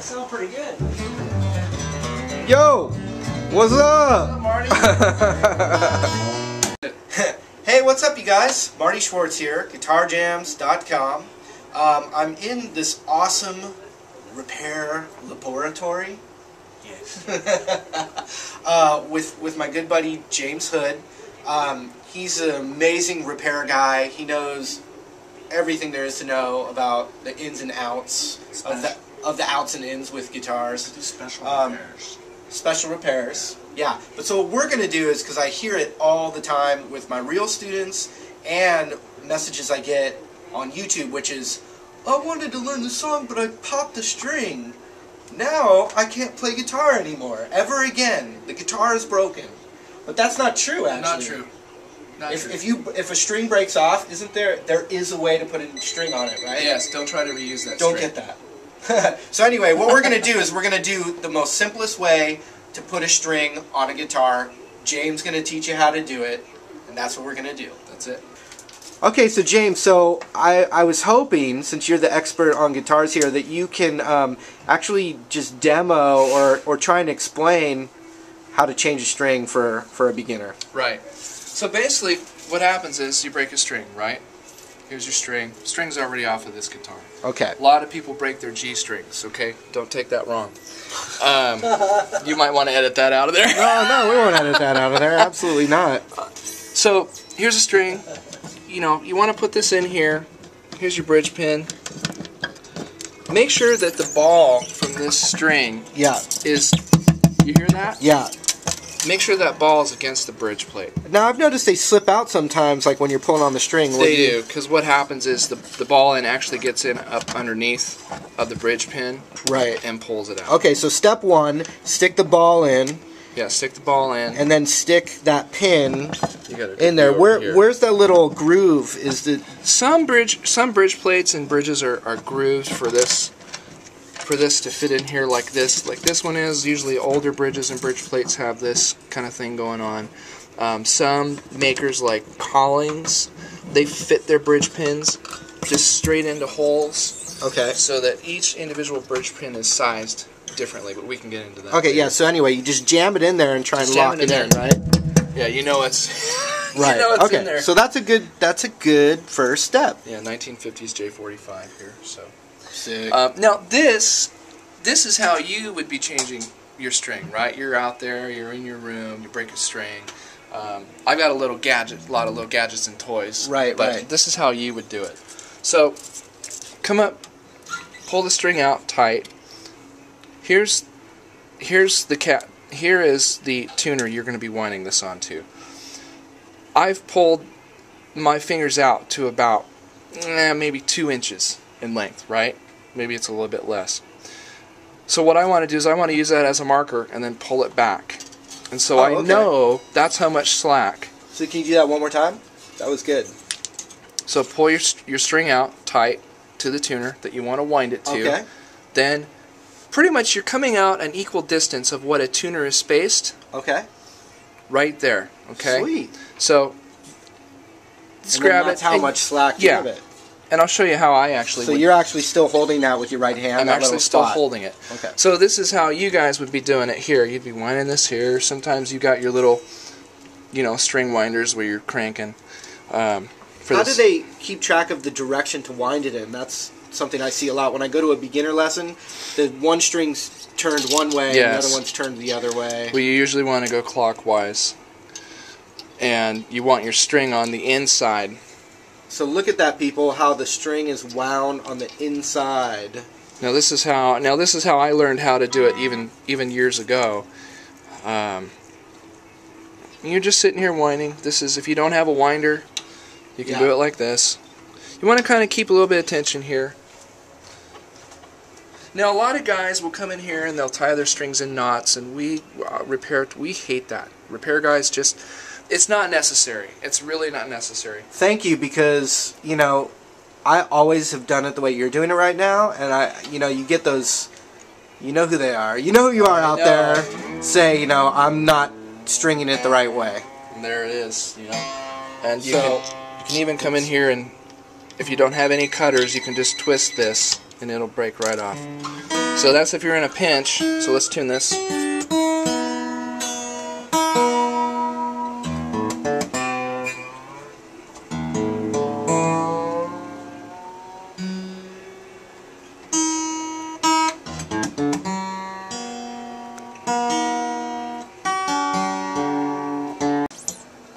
sound pretty good. Yo! What's up? Marty? Hey, what's up, you guys? Marty Schwartz here, GuitarJams.com. I'm in this awesome repair laboratory. Yes. with my good buddy James Hood. He's an amazing repair guy. He knows everything there is to know about the ins and outs of the outs and ins with guitars. Special repairs. Special repairs, yeah. But so what we're going to do is, because I hear it all the time with my real students and messages I get on YouTube, which is, I wanted to learn the song, but I popped the string. Now I can't play guitar anymore, ever again. The guitar is broken. But that's not true, actually. Not true. Not true. If a string breaks off, there is a way to put a string on it, right? Yes, don't try to reuse that Don't string. get that. So anyway, what we're going to do is we're going to do the most simplest way to put a string on a guitar. James is going to teach you how to do it, and that's what we're going to do. That's it. Okay, so James, so I was hoping, since you're the expert on guitars here, that you can actually just demo or try and explain how to change a string for a beginner. Right. So basically, what happens is you break a string, right? Here's your string. String's already off of this guitar. Okay. A lot of people break their G strings, okay? Don't take that wrong. You might want to edit that out of there. No, we won't edit that out of there. Absolutely not. So, here's a string. You know, you want to put this in here. Here's your bridge pin. Make sure that the ball from this string is... You hear that? Yeah. Make sure that ball is against the bridge plate. Now, I've noticed they slip out sometimes, like when you're pulling on the string. They do, because what happens is the ball end actually gets in up underneath of the bridge pin, right, and pulls it out. Okay, so step one, stick the ball in. Yeah, stick the ball in, and then stick that pin in there. Where's Where's that little groove? Is the some bridge plates and bridges are grooved for this to fit in here like this one is. Usually older bridges and bridge plates have this kind of thing going on. Some makers like Collings, they fit their bridge pins just straight into holes. Okay. So that each individual bridge pin is sized differently, but we can get into that. Okay, yeah, so anyway, you just jam it in there and try and lock it in, right? Yeah, you know it's right. You know it's okay. in there. So that's a good first step. Yeah, 1950s J45 here, so. Sick. Now this is how you would be changing your string, right? You're out there, you're in your room, you break a string. I've got a lot of little gadgets and toys. Right, but this is how you would do it. So, come up, pull the string out tight. Here is the tuner you're going to be winding this onto. I've pulled my fingers out to about maybe 2 inches in length, right? Maybe it's a little bit less. So what I want to do is I want to use that as a marker and then pull it back. And so I know that's how much slack. So can you do that one more time? That was good. So pull your string out tight to the tuner that you want to wind it to. Okay. Then pretty much you're coming out an equal distance of what a tuner is spaced. Okay. Right there. Okay. Sweet. So just grab that's it. How much slack you give it. And I'll show you how I actually So you're actually still holding that with your right hand? I'm actually still holding it. Okay. So this is how you guys would be doing it here. You'd be winding this here. Sometimes you got your little, string winders where you're cranking. How do they keep track of the direction to wind it in? That's something I see a lot. When I go to a beginner lesson, the one string's turned one way and the other one's turned the other way. Well, you usually want to go clockwise. And you want your string on the inside. So look at that, people, how the string is wound on the inside. Now this is how I learned how to do it even years ago. You're just sitting here winding. This is, if you don't have a winder, you can do it like this. You want to kind of keep a little bit of tension here. Now a lot of guys will come in here and they'll tie their strings in knots, and we hate that. Repair guys just, it's not necessary. It's really not necessary. Thank you, because, I always have done it the way you're doing it right now, and you get those, you know who they are. You know who you are out there. Say, I'm not stringing it the right way. And there it is, And you can even come in here and, if you don't have any cutters, you can just twist this and it'll break right off. So that's if you're in a pinch. So let's tune this.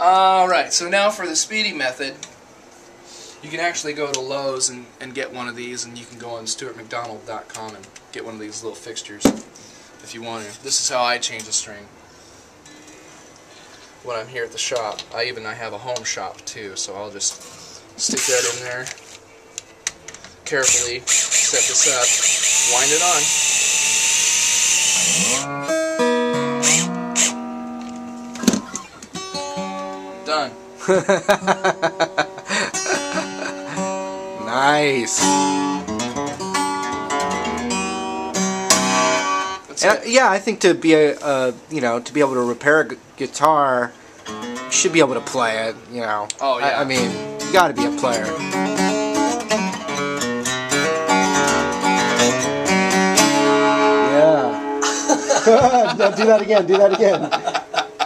Alright, so now for the speedy method, you can actually go to Lowe's and get one of these, and you can go on stuartmcdonald.com and get one of these little fixtures if you want to. This is how I change a string when I'm here at the shop. I have a home shop too, so I'll just stick that in there, carefully set this up, wind it on. Done. Nice. Yeah, I think to be to be able to repair a guitar, you should be able to play it. You know. Oh yeah. I mean, you got to be a player. Yeah. No, do that again. Do that again.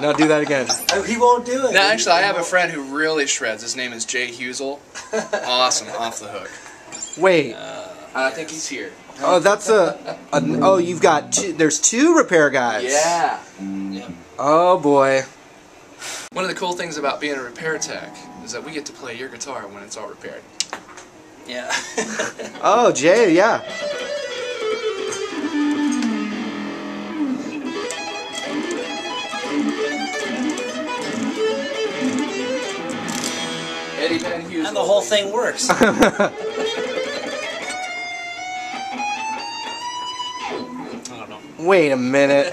No, do that again. He won't do it. No, actually, I have a friend who really shreds. His name is Jay Husel. Awesome, off the hook. Wait. I think he's here. Oh, that's oh, you've got two. There's two repair guys. Yeah. Yep. Oh boy. One of the cool things about being a repair tech is that we get to play your guitar when it's all repaired. Yeah. Oh, Jay, yeah. Eddie Van Husel. And the whole thing works. I don't know. Wait a minute.